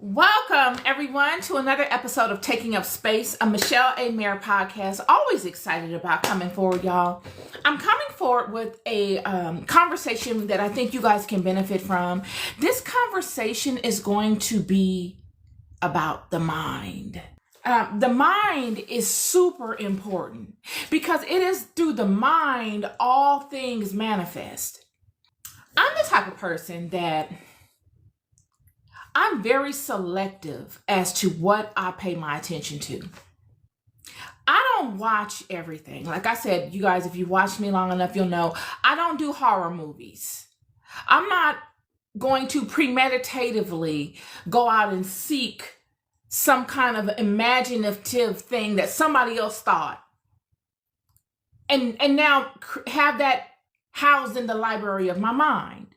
Welcome, everyone, to another episode of Taking Up Space, a Michelle A. Mayer podcast. Always excited about coming forward, y'all. I'm coming forward with a conversation that I think you guys can benefit from. This conversation is going to be about the mind. The mind is super important because it is through the mind all things manifest. I'm the type of person that I'm very selective as to what I pay my attention to. I don't watch everything. Like I said, you guys, if you watch me long enough, you'll know I don't do horror movies. I'm not going to premeditatively go out and seek some kind of imaginative thing that somebody else thought and now have that housed in the library of my mind.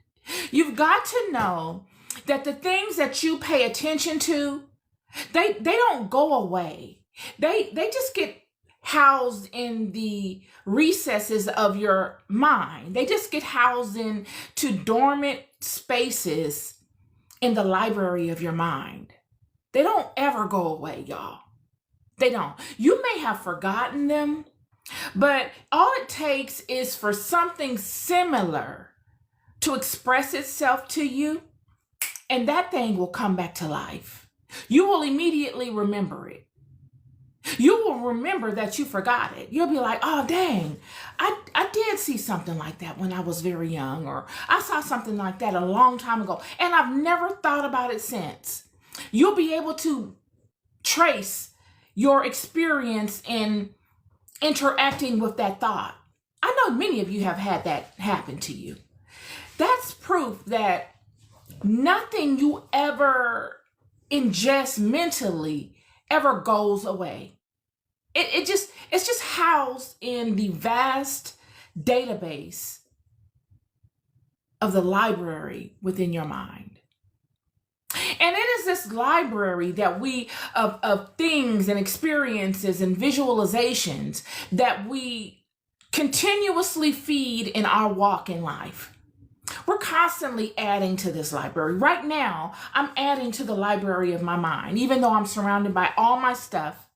You've got to know that the things that you pay attention to, they don't go away. They just get housed in the recesses of your mind. They just get housed into dormant spaces in the library of your mind. They don't ever go away, y'all. They don't. You may have forgotten them, but all it takes is for something similar to express itself to you, and that thing will come back to life. You will immediately remember it. You will remember that you forgot it. You'll be like, oh, dang, I did see something like that when I was very young, or I saw something like that a long time ago, and I've never thought about it since. You'll be able to trace your experience in interacting with that thought. I know many of you have had that happen to you. That's proof that nothing you ever ingest mentally ever goes away. It's just housed in the vast database of the library within your mind. And it is this library that of things and experiences and visualizations that we continuously feed in our walk in life. We're constantly adding to this library. Right now, I'm adding to the library of my mind. Even though I'm surrounded by all my stuff,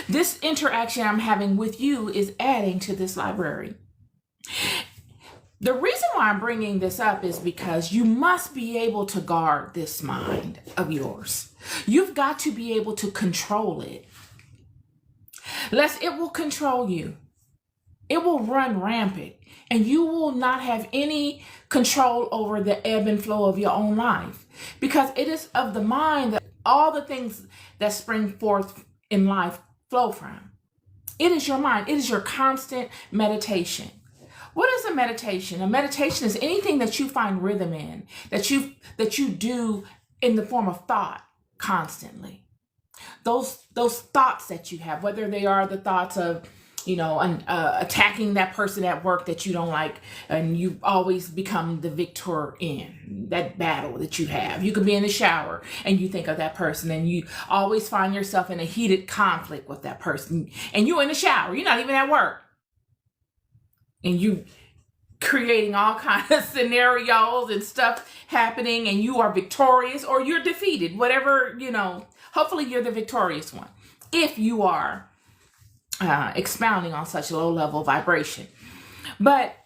this interaction I'm having with you is adding to this library. The reason why I'm bringing this up is because you must be able to guard this mind of yours. You've got to be able to control it, lest it will control you. It will run rampant, and you will not have any control over the ebb and flow of your own life, because it is of the mind that all the things that spring forth in life flow from. It is your mind. It is your constant meditation. What is a meditation? A meditation is anything that you find rhythm in, that you do in the form of thought constantly. Those thoughts that you have, whether they are the thoughts of attacking that person at work that you don't like, and you always become the victor in that battle that you have. You could be in the shower and you think of that person, and you always find yourself in a heated conflict with that person, and you're in the shower, you're not even at work, and you creating all kinds of scenarios and stuff happening, and you are victorious or you're defeated, whatever, hopefully you're the victorious one if you are expounding on such a low level vibration. But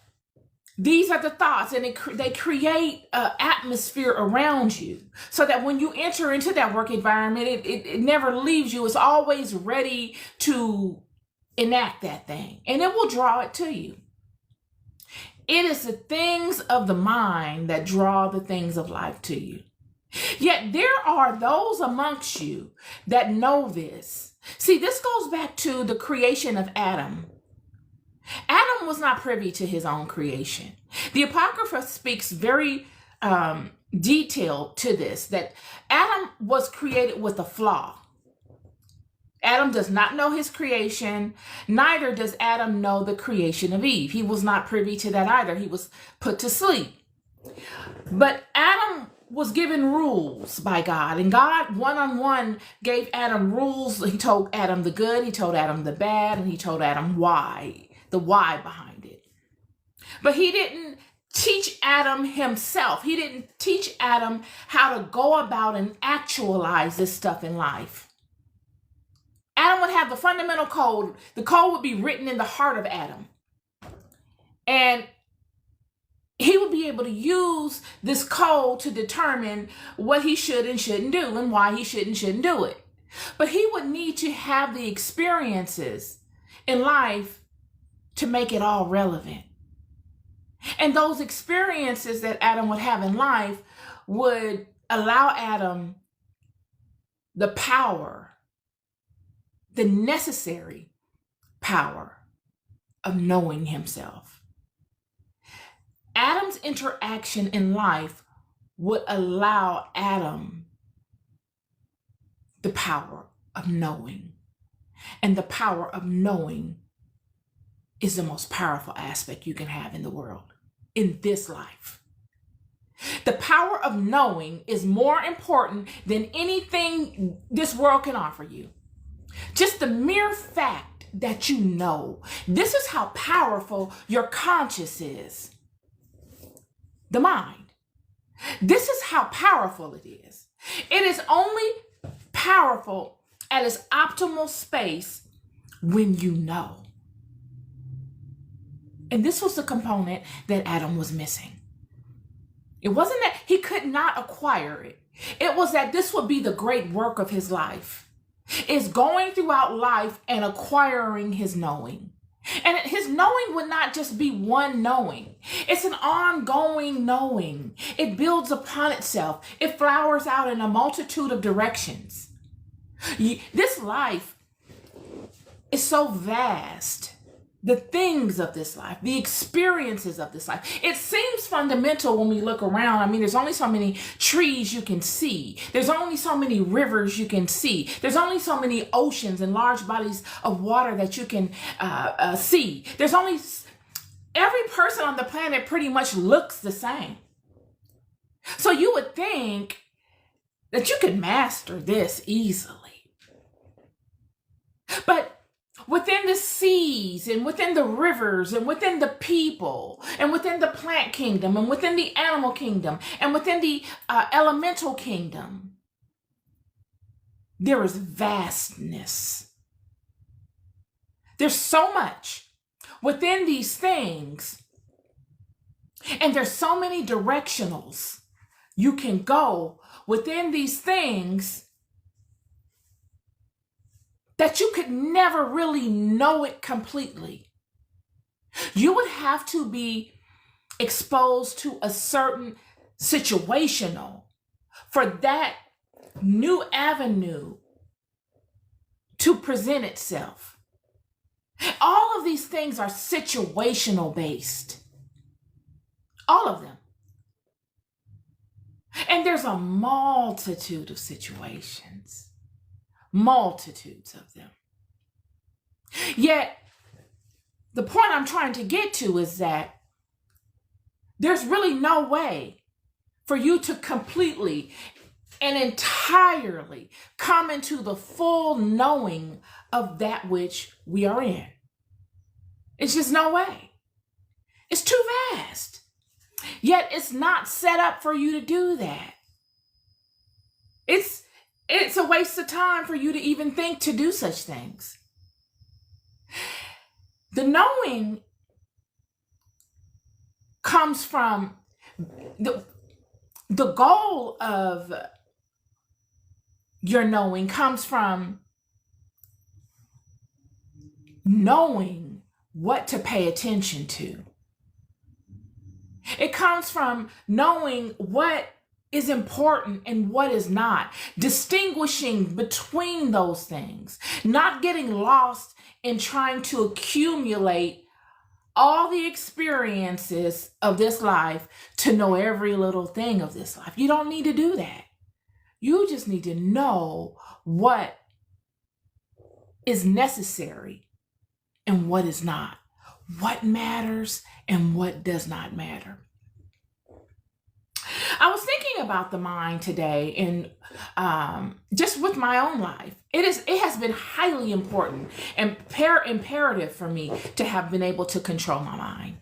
these are the thoughts, and they create an atmosphere around you so that when you enter into that work environment, it never leaves you. It's always ready to enact that thing, and it will draw it to you. It is the things of the mind that draw the things of life to you. Yet there are those amongst you that know this. See, this goes back to the creation of Adam. Adam was not privy to his own creation. The Apocrypha speaks very detailed to this, that Adam was created with a flaw. Adam does not know his creation, neither does Adam know the creation of Eve. He was not privy to that either. He was put to sleep. But Adam was given rules by God, and God one-on-one gave Adam rules. He told Adam the good, he told Adam the bad, and he told Adam why, the why behind it. But he didn't teach Adam himself. He didn't teach Adam how to go about and actualize this stuff in life. Adam would have the fundamental code. The code would be written in the heart of Adam. And he would be able to use this code to determine what he should and shouldn't do and why he should and shouldn't do it. But he would need to have the experiences in life to make it all relevant. And those experiences that Adam would have in life would allow Adam the power, the necessary power of knowing himself. Adam's interaction in life would allow Adam the power of knowing. And the power of knowing is the most powerful aspect you can have in the world, in this life. The power of knowing is more important than anything this world can offer you. Just the mere fact that you know. This is how powerful your conscience is. The mind. This is how powerful it is. It is only powerful at its optimal space when you know. And this was the component that Adam was missing. It wasn't that he could not acquire it. It was that this would be the great work of his life. It's going throughout life and acquiring his knowing. And his knowing would not just be one knowing. It's an ongoing knowing. It builds upon itself. It flowers out in a multitude of directions. This life is so vast. The things of this life, the experiences of this life. It seems fundamental when we look around. I mean, there's only so many trees you can see. There's only so many rivers you can see. There's only so many oceans and large bodies of water that you can see. There's only, every person on the planet pretty much looks the same. So you would think that you could master this easily. But within the seas and within the rivers and within the people and within the plant kingdom and within the animal kingdom and within the elemental kingdom, there is vastness. There's so much within these things, and there's so many directionals you can go within these things that you could never really know it completely. You would have to be exposed to a certain situational for that new avenue to present itself. All of these things are situational based. All of them. And there's a multitude of situations. Multitudes of them. Yet, the point I'm trying to get to is that there's really no way for you to completely and entirely come into the full knowing of that which we are in. It's just no way. It's too vast. Yet, it's not set up for you to do that. It's a waste of time for you to even think to do such things. The knowing comes from the goal of your knowing comes from knowing what to pay attention to. It comes from knowing what is important and what is not, distinguishing between those things, not getting lost in trying to accumulate all the experiences of this life to know every little thing of this life. You don't need to do that. You just need to know what is necessary and what is not, what matters and what does not matter. I was thinking about the mind today, and just with my own life, it has been highly important and imperative for me to have been able to control my mind.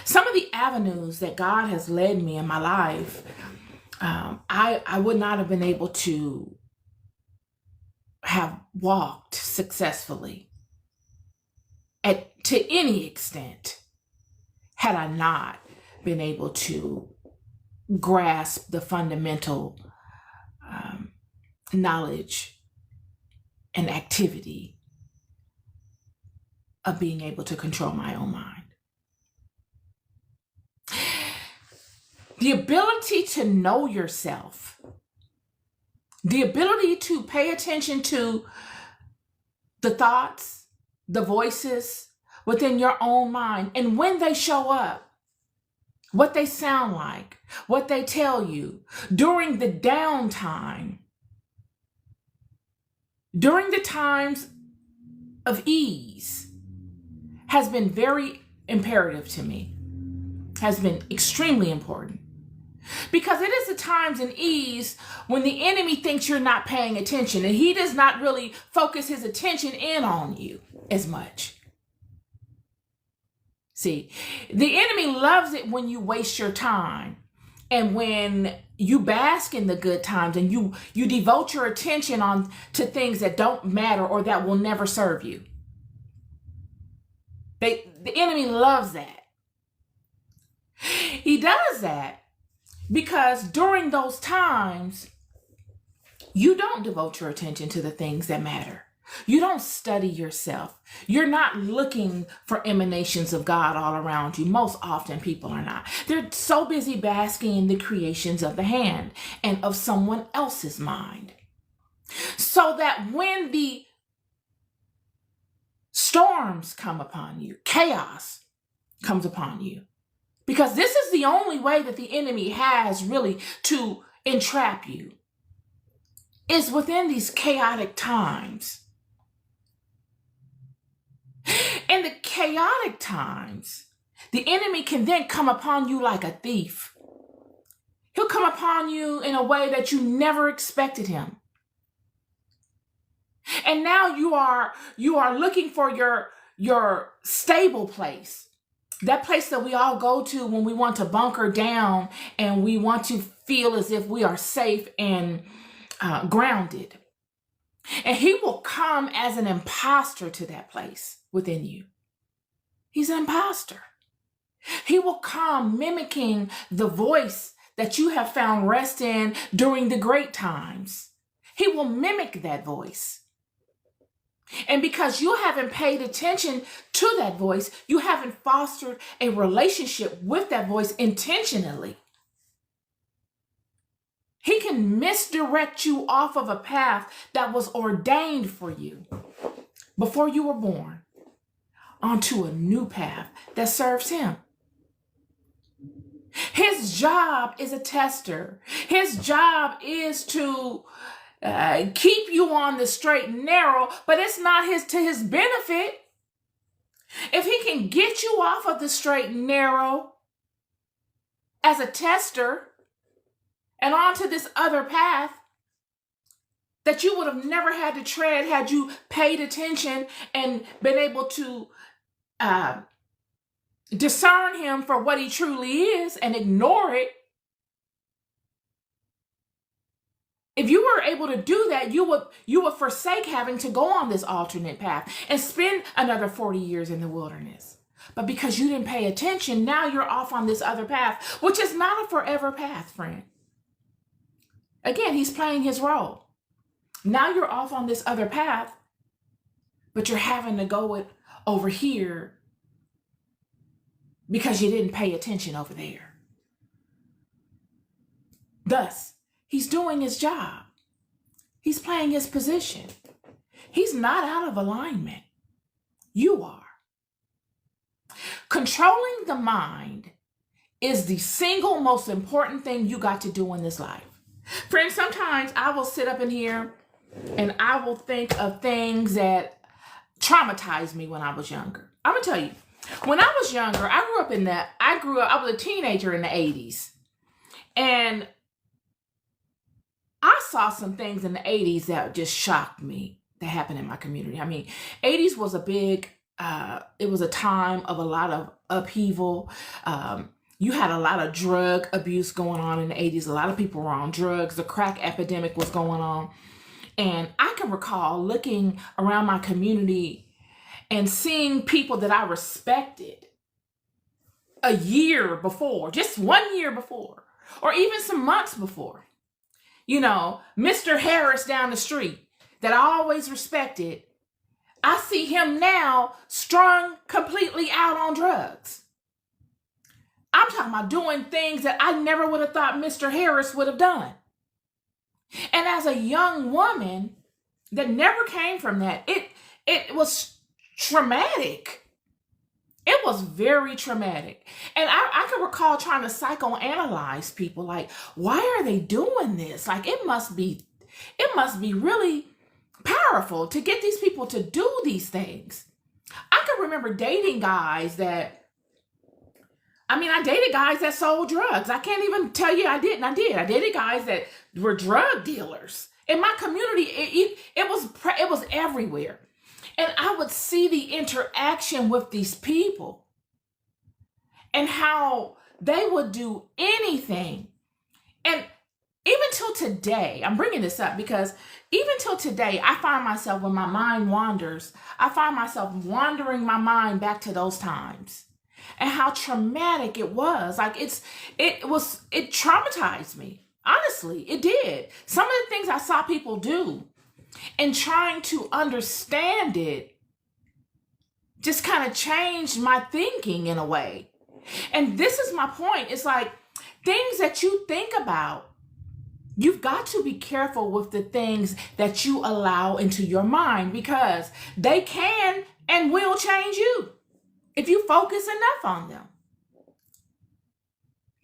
Some of the avenues that God has led me in my life, I would not have been able to have walked successfully to any extent had I not been able to grasp the fundamental knowledge and activity of being able to control my own mind. The ability to know yourself, the ability to pay attention to the thoughts, the voices within your own mind, and when they show up, what they sound like, what they tell you during the downtime, during the times of ease, has been very imperative to me, has been extremely important. Because it is the times in ease when the enemy thinks you're not paying attention and he does not really focus his attention in on you as much. See, the enemy loves it when you waste your time and when you bask in the good times and you devote your attention on to things that don't matter or that will never serve you. The enemy loves that. He does that because during those times, you don't devote your attention to the things that matter. You don't study yourself. You're not looking for emanations of God all around you. Most often people are not. They're so busy basking in the creations of the hand and of someone else's mind. So that when the storms come upon you, chaos comes upon you, because this is the only way that the enemy has really to entrap you, is within these chaotic times. In the chaotic times, the enemy can then come upon you like a thief. He'll come upon you in a way that you never expected him. And now you are looking for your stable place. That place that we all go to when we want to bunker down and we want to feel as if we are safe and grounded. And he will come as an imposter to that place within you. He's an imposter. He will come mimicking the voice that you have found rest in during the great times. He will mimic that voice. And because you haven't paid attention to that voice, you haven't fostered a relationship with that voice intentionally, he can misdirect you off of a path that was ordained for you before you were born onto a new path that serves him. His job is a tester. His job is to keep you on the straight and narrow, but it's not to his benefit. If he can get you off of the straight and narrow as a tester and onto this other path that you would have never had to tread had you paid attention and been able to discern him for what he truly is and ignore it. If you were able to do that, you would forsake having to go on this alternate path and spend another 40 years in the wilderness. But because you didn't pay attention, now you're off on this other path, which is not a forever path, friend. Again, he's playing his role. Now you're off on this other path, but you're having to go it over here because you didn't pay attention over there. Thus, he's doing his job. He's playing his position. He's not out of alignment. You are. Controlling the mind is the single most important thing you got to do in this life. Friends, sometimes I will sit up in here and I will think of things that traumatized me when I was younger. I'm going to tell you, when I was younger, I was a teenager in the 80s. And I saw some things in the 80s that just shocked me that happened in my community. I mean, 80s was a big it was a time of a lot of upheaval. You had a lot of drug abuse going on in the 80s. A lot of people were on drugs. The crack epidemic was going on. And I can recall looking around my community and seeing people that I respected a year before, just 1 year before, or even some months before. You know, Mr. Harris down the street that I always respected, I see him now strung completely out on drugs. I'm talking about doing things that I never would have thought Mr. Harris would have done. And as a young woman that never came from that, it was traumatic. It was very traumatic. And I can recall trying to psychoanalyze people, like, why are they doing this? Like, it must be really powerful to get these people to do these things. I can remember dating guys I dated guys that sold drugs. I can't even tell you I didn't. I did. I dated guys that were drug dealers. In my community, it was everywhere. And I would see the interaction with these people and how they would do anything. And even till today, I'm bringing this up because even till today, I find myself, when my mind wanders, I find myself wandering my mind back to those times and how traumatic it was. Like it traumatized me. Honestly, it did. Some of the things I saw people do and trying to understand it just kind of changed my thinking in a way. And this is my point. It's like things that you think about, you've got to be careful with the things that you allow into your mind because they can and will change you if you focus enough on them.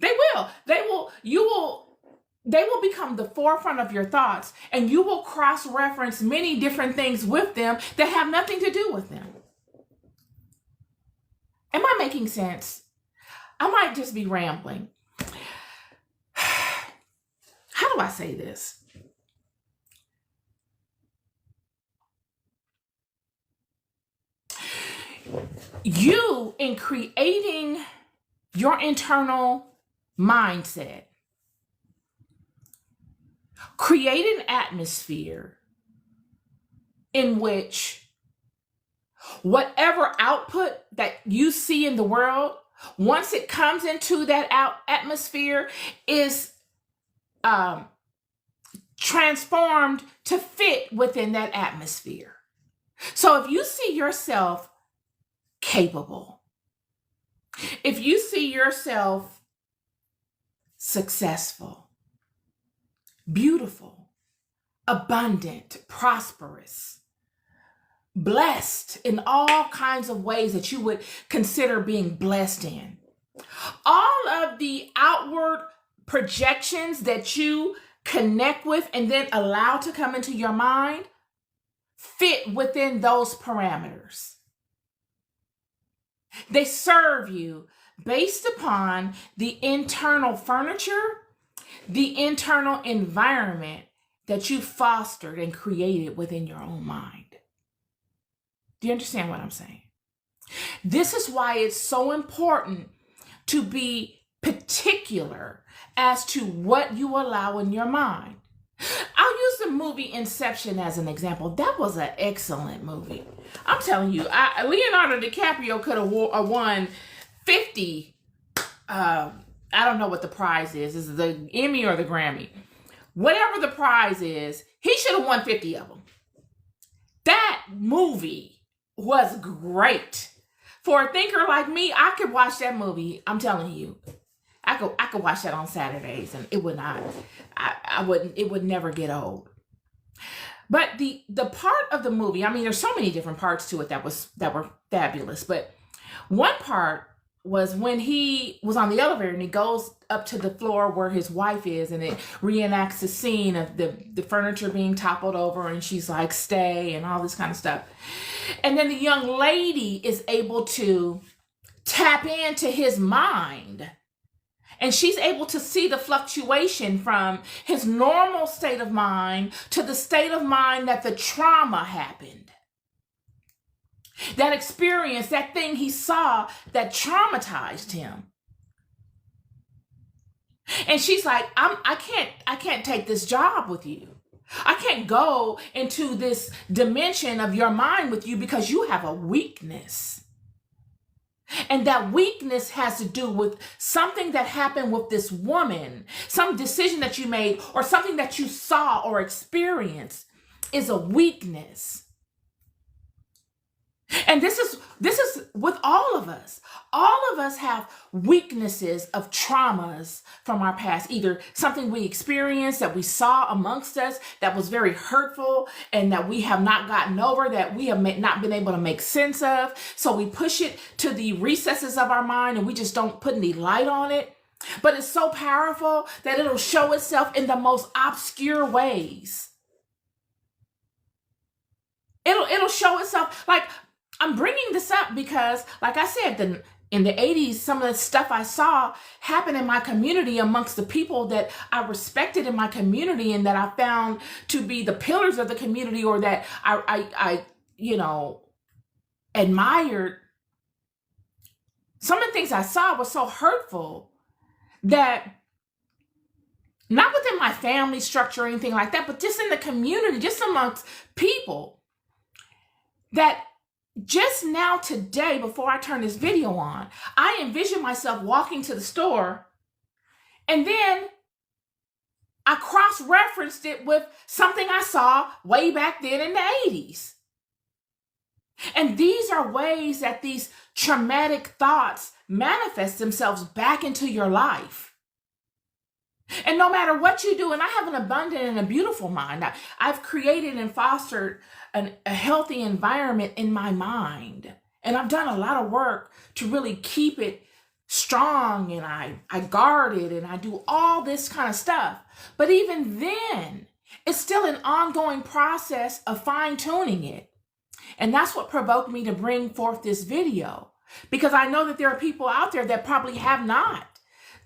They will. They will become the forefront of your thoughts, and you will cross-reference many different things with them that have nothing to do with them. Am I making sense? I might just be rambling. How do I say this? You, in creating your internal mindset, create an atmosphere in which whatever output that you see in the world, once it comes into that atmosphere, is transformed to fit within that atmosphere. So if you see yourself capable, if you see yourself successful, beautiful, abundant, prosperous, blessed in all kinds of ways that you would consider being blessed in, all of the outward projections that you connect with and then allow to come into your mind fit within those parameters. They serve you based upon the internal furniture, the internal environment that you fostered and created within your own mind. Do you understand what I'm saying? This is why it's so important to be particular as to what you allow in your mind. I'll use the movie Inception as an example. That was an excellent movie. I'm telling you, Leonardo DiCaprio could have won 50, I don't know what the prize is. Is it the Emmy or the Grammy? Whatever the prize is, he should have won 50 of them. That movie was great. For a thinker like me, I could watch that movie. I'm telling you, I could watch that on Saturdays, and it would not. It would never get old. But the part of the movie, there's so many different parts to it that were fabulous. But one part was when he was on the elevator and he goes up to the floor where his wife is, and it reenacts the scene of the furniture being toppled over, and she's like, stay, and all this kind of stuff. And then the young lady is able to tap into his mind, and she's able to see the fluctuation from his normal state of mind to the state of mind that the trauma happened. that experience, that thing he saw that traumatized him. And she's like, I can't take this job with you. I can't go into this dimension of your mind with you because you have a weakness. And that weakness has to do with something that happened with this woman, some decision that you made, or something that you saw or experienced is a weakness. And this is with all of us. All of us have weaknesses of traumas from our past, either something we experienced that we saw amongst us that was very hurtful and that we have not gotten over, that we have not been able to make sense of. So we push it to the recesses of our mind and we just don't put any light on it. But it's so powerful that it'll show itself in the most obscure ways. It'll show itself. Like, I'm bringing this up because, like I said, in the 80s, some of the stuff I saw happen in my community amongst the people that I respected in my community and that I found to be the pillars of the community, or that I admired. Some of the things I saw were so hurtful that, not within my family structure or anything like that, but just in the community, just amongst people, that just now today, before I turn this video on, I envision myself walking to the store, and then I cross-referenced it with something I saw way back then in the 80s. And these are ways that these traumatic thoughts manifest themselves back into your life. And no matter what you do, and I have an abundant and a beautiful mind. I've created and fostered a healthy environment in my mind. And I've done a lot of work to really keep it strong, and I guard it, and I do all this kind of stuff. But even then, it's still an ongoing process of fine-tuning it. And that's what provoked me to bring forth this video, because I know that there are people out there that probably have not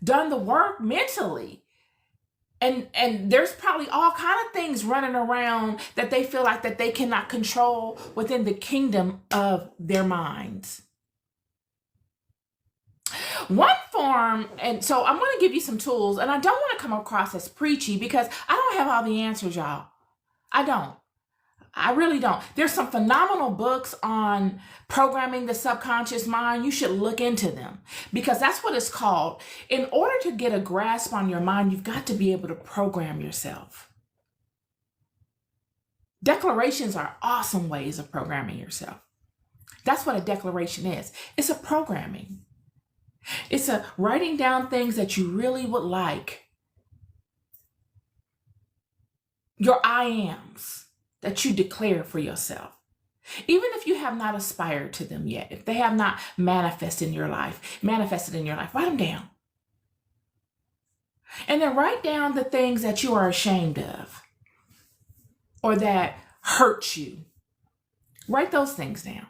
done the work mentally. And there's probably all kind of things running around that they feel like that they cannot control within the kingdom of their minds. One form, and so I'm going to give you some tools, and I don't want to come across as preachy because I don't have all the answers, y'all. I don't. I really don't. There's some phenomenal books on programming the subconscious mind. You should look into them, because that's what it's called. In order to get a grasp on your mind, you've got to be able to program yourself. Declarations are awesome ways of programming yourself. That's what a declaration is. It's a programming. It's a writing down things that you really would like. Your I ams that you declare for yourself. Even if you have not aspired to them yet, if they have not manifested in your life, write them down. And then write down the things that you are ashamed of or that hurt you. Write those things down.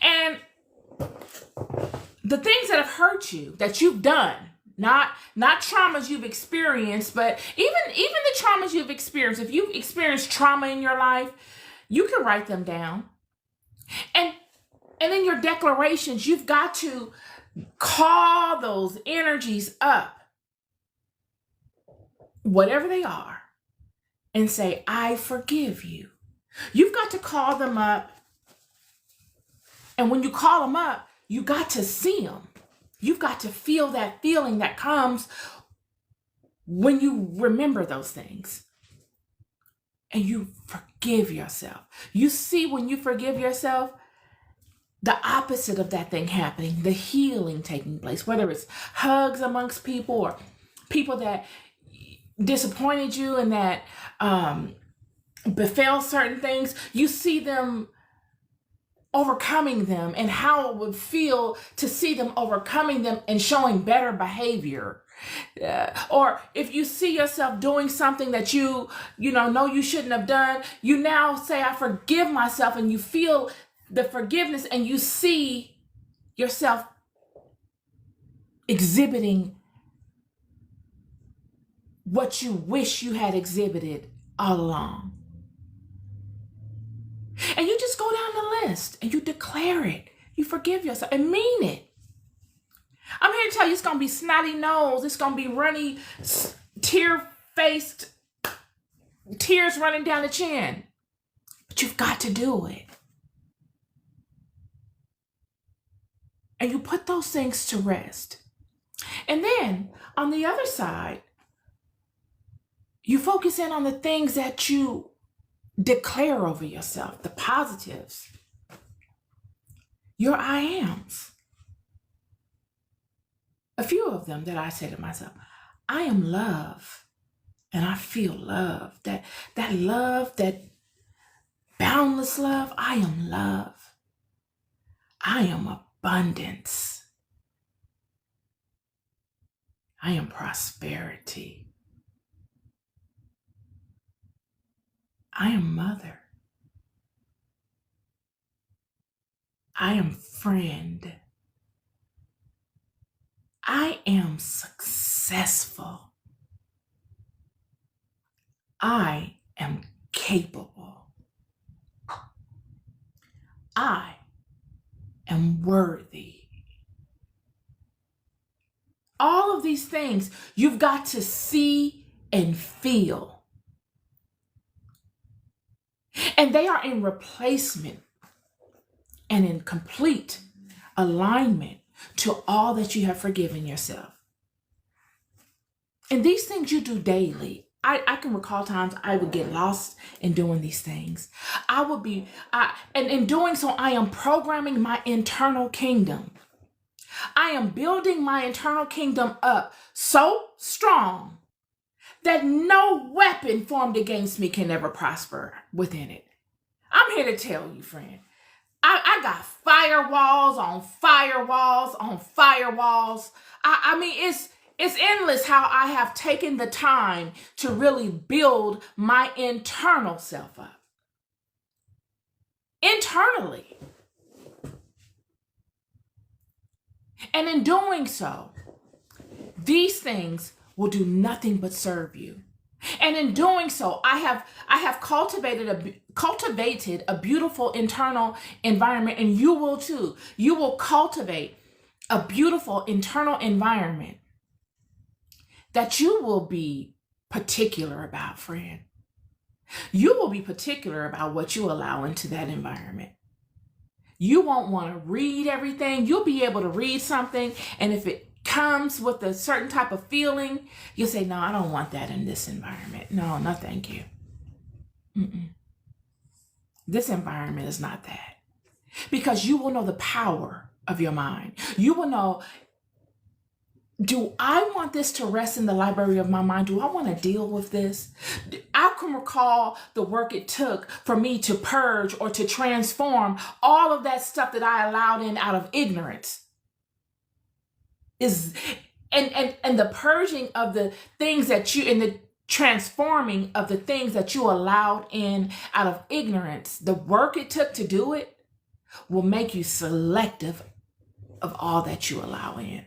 And the things that have hurt you, that you've done, not traumas you've experienced, but even the traumas you've experienced. If you've experienced trauma in your life, you can write them down. And in your declarations, you've got to call those energies up, whatever they are, and say, I forgive you. You've got to call them up. And when you call them up, you got to see them. You've got to feel that feeling that comes when you remember those things. And you forgive yourself. You see, when you forgive yourself, the opposite of that thing happening, the healing taking place, whether it's hugs amongst people or people that disappointed you and that befell certain things. You see them overcoming them, and how it would feel to see them overcoming them and showing better behavior. Or if you see yourself doing something that you know you shouldn't have done, you now say, I forgive myself, and you feel the forgiveness, and you see yourself exhibiting what you wish you had exhibited all along. list and you declare it. You forgive yourself and mean it. I'm here to tell you it's going to be snotty nose. It's going to be runny, tear-faced, tears running down the chin. But you've got to do it. And you put those things to rest. And then on the other side, you focus in on the things that you declare over yourself, the positives, your I ams. A few of them that I say to myself, I am love and I feel love. That love, that boundless love, I am love. I am abundance. I am prosperity. I am mother. I am friend. I am successful. I am capable. I am worthy. All of these things you've got to see and feel. And they are in replacement and in complete alignment to all that you have forgiven yourself. And these things you do daily. I can recall times I would get lost in doing these things. And in doing so, I am programming my internal kingdom. I am building my internal kingdom up so strong that no weapon formed against me can ever prosper within it. I'm here to tell you, friend, I got firewalls on firewalls on firewalls. I mean, it's endless how I have taken the time to really build my internal self up. Internally. And in doing so, these things will do nothing but serve you. And in doing so, I have cultivated a beautiful internal environment, and you will too. You will cultivate a beautiful internal environment that you will be particular about, friend. You will be particular about what you allow into that environment. You won't want to read everything. You'll be able to read something, and if it comes with a certain type of feeling, you'll say, no, I don't want that in this environment. No, thank you. This environment is not that. Because you will know the power of your mind. You will know, do I want this to rest in the library of my mind? Do I want to deal with this? I can recall the work it took for me to purge or to transform all of that stuff that I allowed in out of ignorance. And the purging of the things that you, and the transforming of the things that you allowed in out of ignorance, the work it took to do it will make you selective of all that you allow in.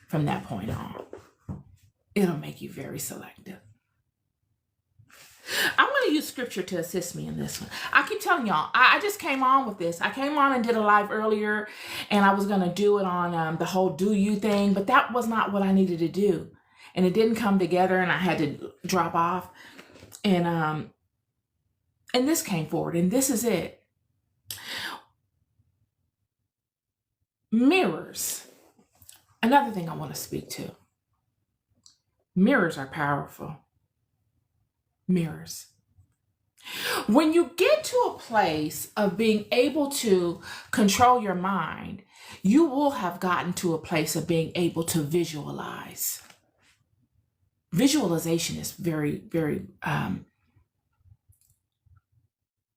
From that point on, it'll make you very selective. I'm going to use scripture to assist me in this one. I keep telling y'all, I just came on with this. I came on and did a live earlier, and I was going to do it on the whole do you thing, but that was not what I needed to do. And it didn't come together, and I had to drop off. And this came forward, and this is it. Mirrors. Another thing I want to speak to. Mirrors are powerful. Mirrors. When you get to a place of being able to control your mind, you will have gotten to a place of being able to visualize. Visualization is very, very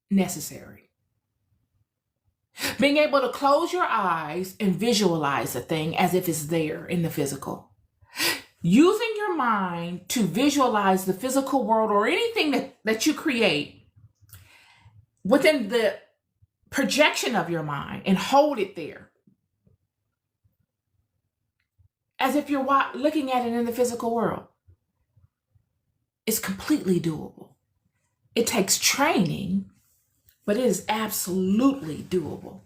necessary. Being able to close your eyes and visualize a thing as if it's there in the physical. Using your mind to visualize the physical world or anything that you create within the projection of your mind and hold it there. As if you're looking at it in the physical world. It's completely doable. It takes training, but it is absolutely doable.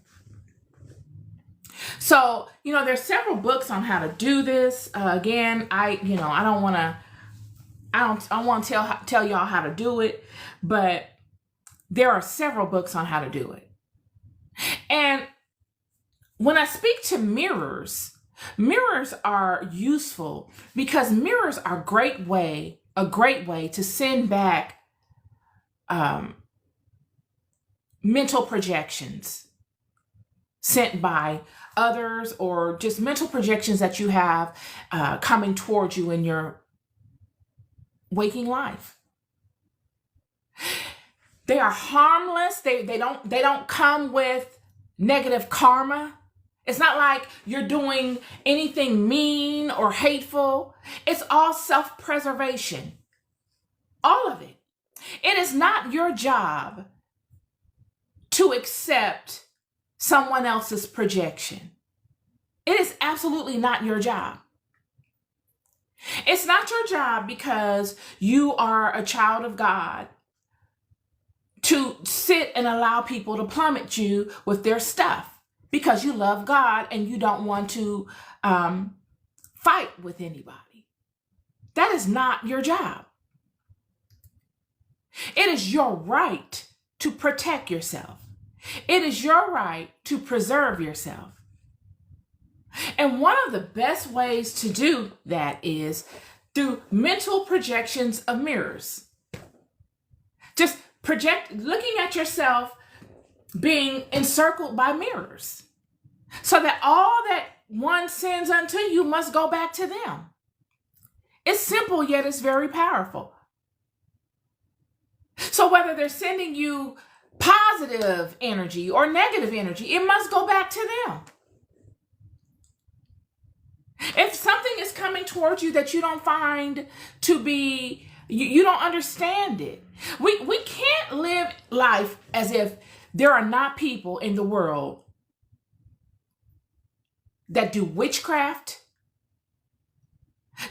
So, there's several books on how to do this. Again, I don't want to tell y'all how to do it, but there are several books on how to do it. And when I speak to mirrors are useful because mirrors are a great way to send back mental projections sent by others, or just mental projections that you have coming towards you in your waking life. They are harmless. They don't come with negative karma. It's not like you're doing anything mean or hateful. It's all self-preservation. All of it. It is not your job to accept someone else's projection. It is absolutely not your job. It's not your job because you are a child of God to sit and allow people to plummet you with their stuff because you love God and you don't want to fight with anybody. That is not your job. It is your right to protect yourself. It is your right to preserve yourself. And one of the best ways to do that is through mental projections of mirrors. Just looking at yourself being encircled by mirrors, so that all that one sends unto you must go back to them. It's simple, yet it's very powerful. So whether they're sending you positive energy or negative energy, it must go back to them. If something is coming towards you that you don't find to be, you don't understand it. We can't live life as if there are not people in the world that do witchcraft,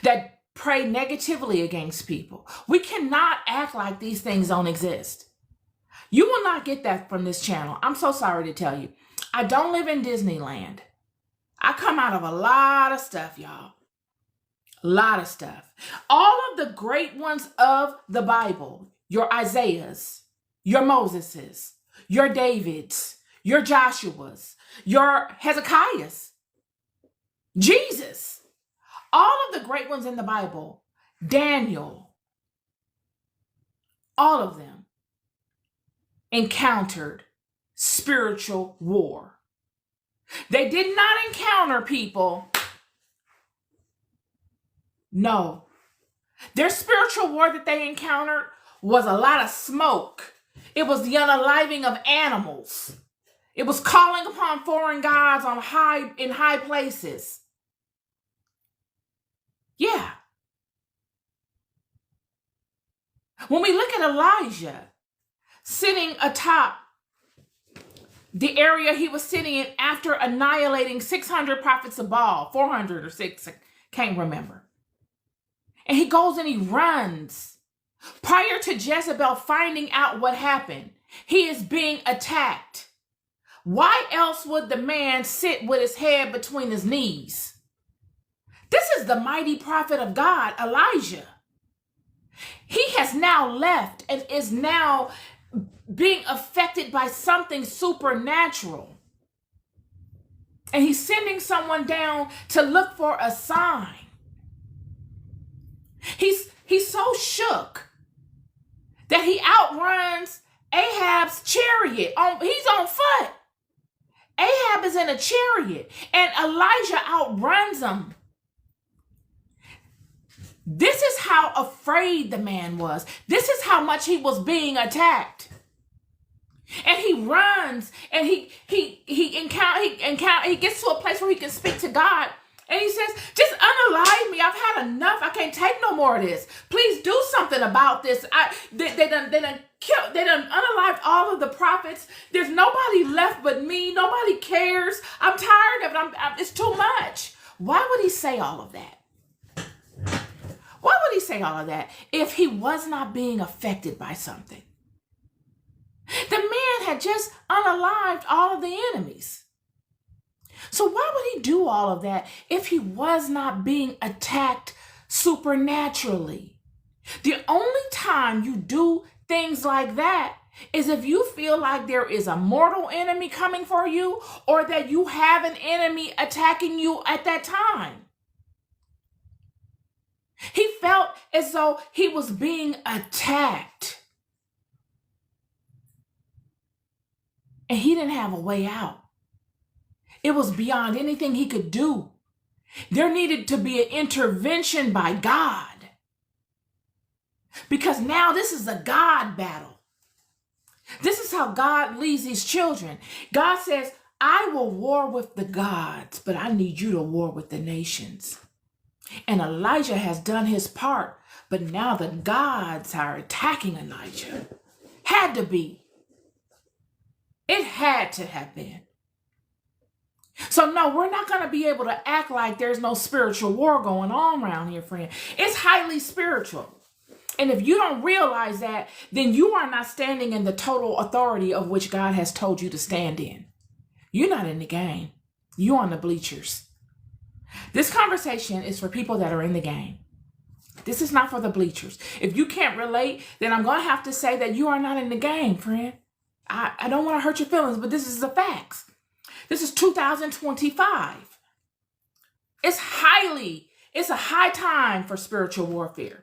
that pray negatively against people. We cannot act like these things don't exist. You will not get that from this channel. I'm so sorry to tell you. I don't live in Disneyland. I come out of a lot of stuff, y'all. A lot of stuff. All of the great ones of the Bible, your Isaiahs, your Moseses, your Davids, your Joshuas, your Hezekiahs, Jesus, all of the great ones in the Bible, Daniel, all of them encountered spiritual war. They did not encounter people. No. Their spiritual war that they encountered was a lot of smoke. It was the unaliving of animals. It was calling upon foreign gods in high places. Yeah. When we look at Elijah sitting atop the area he was sitting in after annihilating 600 prophets of Baal, 400 or 6, I can't remember. And he goes and he runs. Prior to Jezebel finding out what happened, he is being attacked. Why else would the man sit with his head between his knees? This is the mighty prophet of God, Elijah. He has now left and is now being affected by something supernatural. And he's sending someone down to look for a sign. He's so shook that he outruns Ahab's chariot. He's on foot. Ahab is in a chariot and Elijah outruns him. This is how afraid the man was. This is how much he was being attacked. And he runs and he gets to a place where he can speak to God. And he says, just unalive me. I've had enough. I can't take no more of this. Please do something about this. They done unalived all of the prophets. There's nobody left but me. Nobody cares. I'm tired of it. It's too much. Why would he say all of that? Why would he say all of that if he was not being affected by something? The man had just unalived all of the enemies. So why would he do all of that if he was not being attacked supernaturally? The only time you do things like that is if you feel like there is a mortal enemy coming for you, or that you have an enemy attacking you at that time. He felt as though he was being attacked, and he didn't have a way out. It was beyond anything he could do. There needed to be an intervention by God, because now this is a God battle. This is how God leads his children. God says, I will war with the gods, but I need you to war with the nations. And Elijah has done his part, but now the gods are attacking Elijah. Had to be. It had to have been. So no, we're not going to be able to act like there's no spiritual war going on around here, friend. It's highly spiritual. And if you don't realize that, then you are not standing in the total authority of which God has told you to stand in. You're not in the game. You're on the bleachers. This conversation is for people that are in the game. This is not for the bleachers. If you can't relate, then I'm going to have to say that you are not in the game, friend. I don't want to hurt your feelings, but this is the facts. This is 2025. It's a high time for spiritual warfare.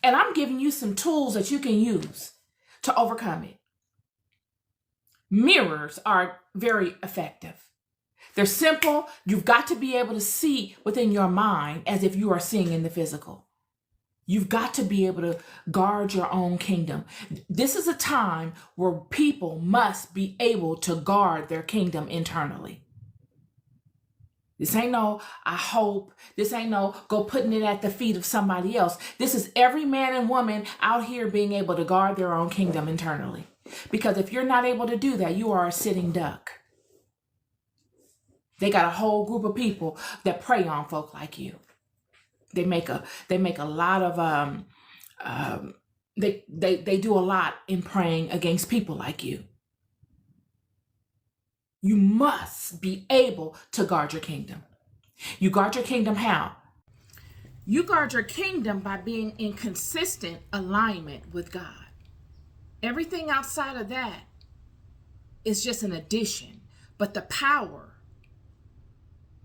And I'm giving you some tools that you can use to overcome it. Mirrors are very effective. They're simple. You've got to be able to see within your mind as if you are seeing in the physical. You've got to be able to guard your own kingdom. This is a time where people must be able to guard their kingdom internally. This ain't no, I hope. This ain't no, go putting it at the feet of somebody else. This is every man and woman out here being able to guard their own kingdom internally. Because if you're not able to do that, you are a sitting duck. They got a whole group of people that prey on folk like you. They make a lot of, they do a lot in praying against people like you. You must be able to guard your kingdom. You guard your kingdom how? You guard your kingdom by being in consistent alignment with God. Everything outside of that is just an addition. But the power,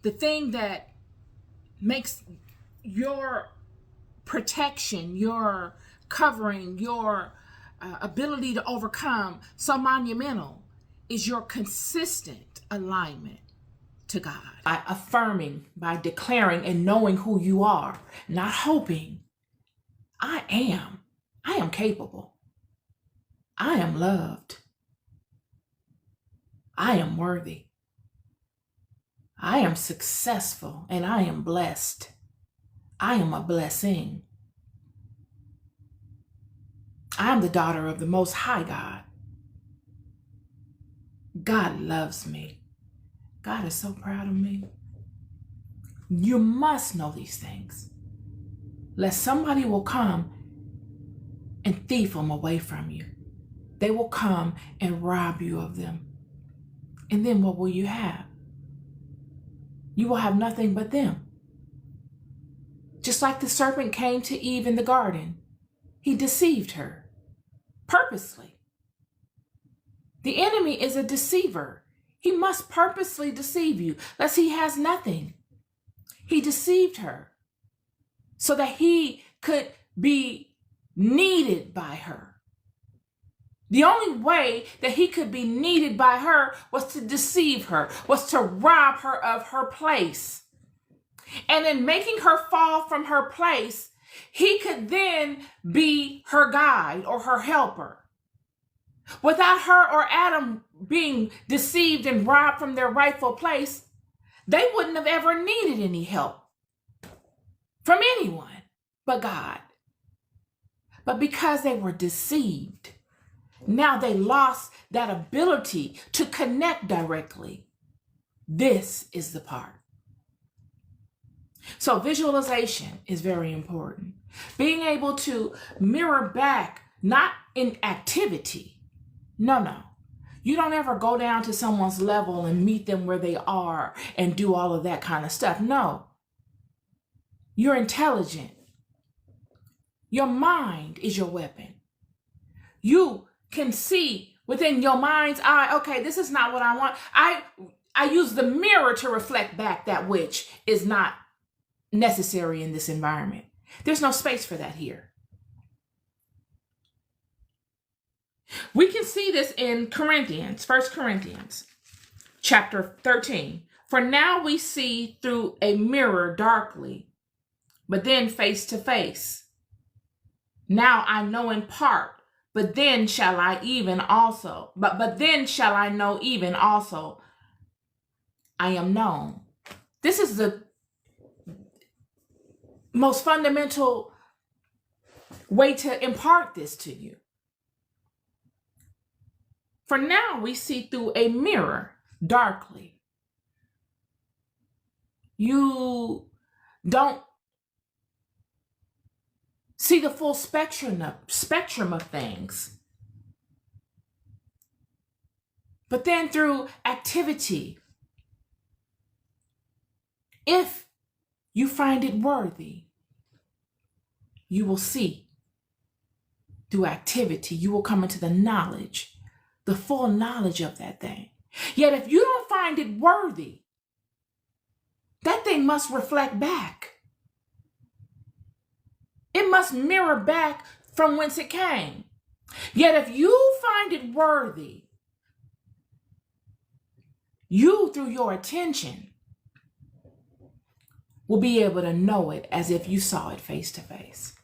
the thing that makes your protection, your covering, your ability to overcome so monumental is your consistent alignment to God. By affirming, by declaring and knowing who you are, not hoping. I am capable. I am loved. I am worthy. I am successful and I am blessed. I am a blessing. I am the daughter of the Most High God. God loves me. God is so proud of me. You must know these things, lest somebody will come and thief them away from you. They will come and rob you of them. And then what will you have? You will have nothing but them. Just like the serpent came to Eve in the garden, he deceived her purposely. The enemy is a deceiver. He must purposely deceive you, lest he has nothing. He deceived her so that he could be needed by her. The only way that he could be needed by her was to deceive her, was to rob her of her place. And in making her fall from her place, he could then be her guide or her helper. Without her or Adam being deceived and robbed from their rightful place, they wouldn't have ever needed any help from anyone but God. But because they were deceived, now they lost that ability to connect directly. This is the part. So visualization is very important. Being able to mirror back, not in activity. No. You don't ever go down to someone's level and meet them where they are and do all of that kind of stuff. No. You're intelligent. Your mind is your weapon. You can see within your mind's eye, okay, this is not what I want. I use the mirror to reflect back that which is not necessary in this environment. There's no space for that here. We can see this in Corinthians, 1 Corinthians, chapter 13. For now we see through a mirror darkly, but then face to face. Now I know in part, but then shall I even also, but then shall I know even also I am known. This is the most fundamental way to impart this to you. For now we see through a mirror darkly. You don't see the full spectrum of things. But then through activity, if you find it worthy, you will see through activity, you will come into the knowledge, the full knowledge of that thing. Yet if you don't find it worthy, that thing must reflect back. It must mirror back from whence it came. Yet if you find it worthy, you, through your attention, will be able to know it as if you saw it face to face.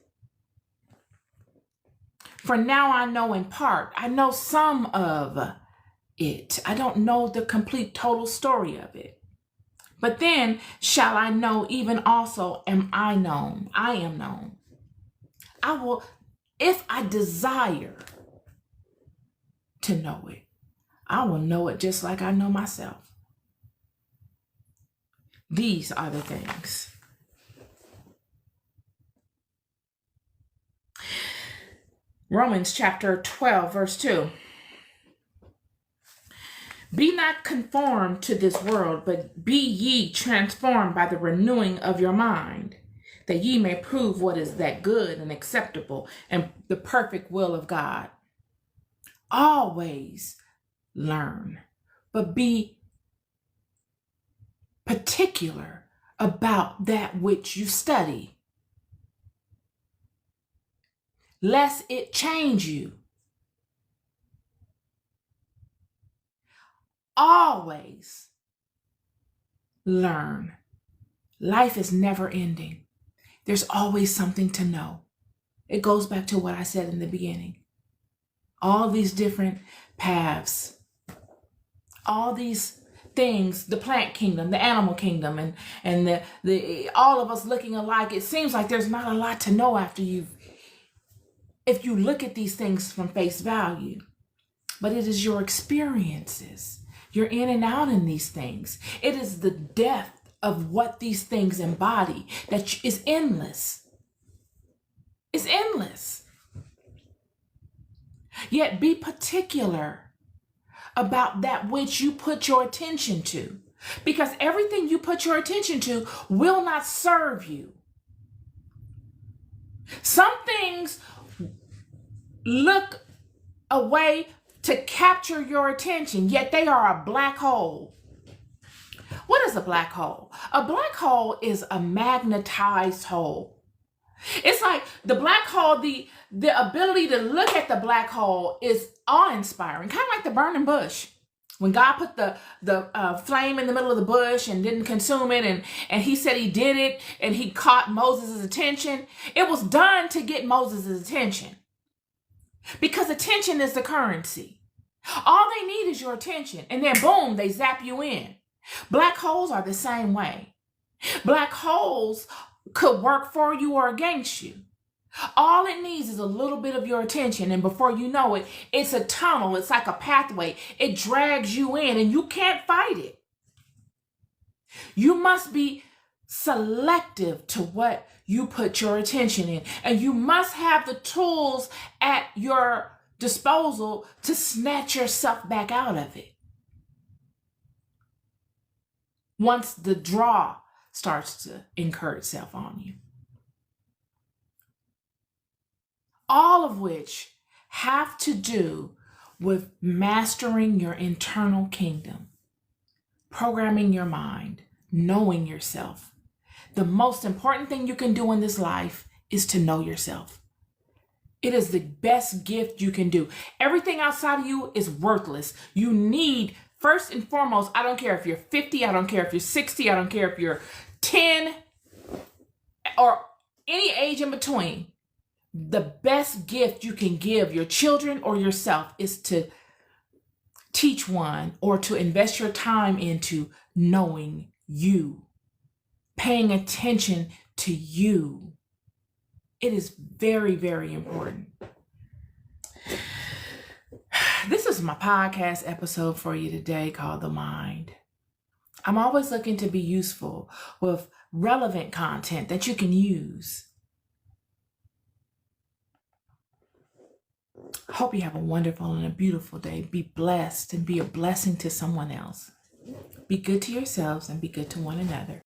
For now I know in part. I know some of it. I don't know the complete total story of it. But then shall I know even also am I known. I am known. I will, if I desire to know it, I will know it just like I know myself. These are the things. Romans chapter 12, verse 2. Be not conformed to this world, but be ye transformed by the renewing of your mind, that ye may prove what is that good and acceptable and the perfect will of God. Always learn, but be particular about that which you study, lest it change you. Always learn. Life is never ending. There's always something to know. It goes back to what I said in the beginning. All these different paths, all these things, the plant kingdom, the animal kingdom, and the all of us looking alike. It seems like there's not a lot to know if you look at these things from face value. But it is your experiences. You're in and out in these things. It is the depth of what these things embody that is endless. It's endless. Yet be particular about that which you put your attention to, because everything you put your attention to will not serve you. Some things look a way to capture your attention, yet they are a black hole. What is a black hole? A black hole is a magnetized hole. It's like the black hole, the ability to look at the black hole is awe-inspiring, kind of like the burning bush. When God put the flame in the middle of the bush and didn't consume it, and he said he did it, and he caught Moses' attention, it was done to get Moses' attention. Because attention is the currency. All they need is your attention, and then boom, they zap you in. Black holes are the same way. Black holes could work for you or against you. All it needs is a little bit of your attention, and before you know it, it's a tunnel. It's like a pathway. It drags you in, and you can't fight it. You must be selective to what you put your attention in, and you must have the tools at your disposal to snatch yourself back out of it. Once the draw starts to incur itself on you. All of which have to do with mastering your internal kingdom, programming your mind, knowing yourself. The most important thing you can do in this life is to know yourself. It is the best gift you can do. Everything outside of you is worthless. You need, first and foremost, I don't care if you're 50, I don't care if you're 60, I don't care if you're 10, or any age in between. The best gift you can give your children or yourself is to teach one or to invest your time into knowing you, paying attention to you. It is very, very important. This is my podcast episode for you today called The Mind. I'm always looking to be useful with relevant content that you can use. Hope you have a wonderful and a beautiful day. Be blessed and be a blessing to someone else. Be good to yourselves and be good to one another.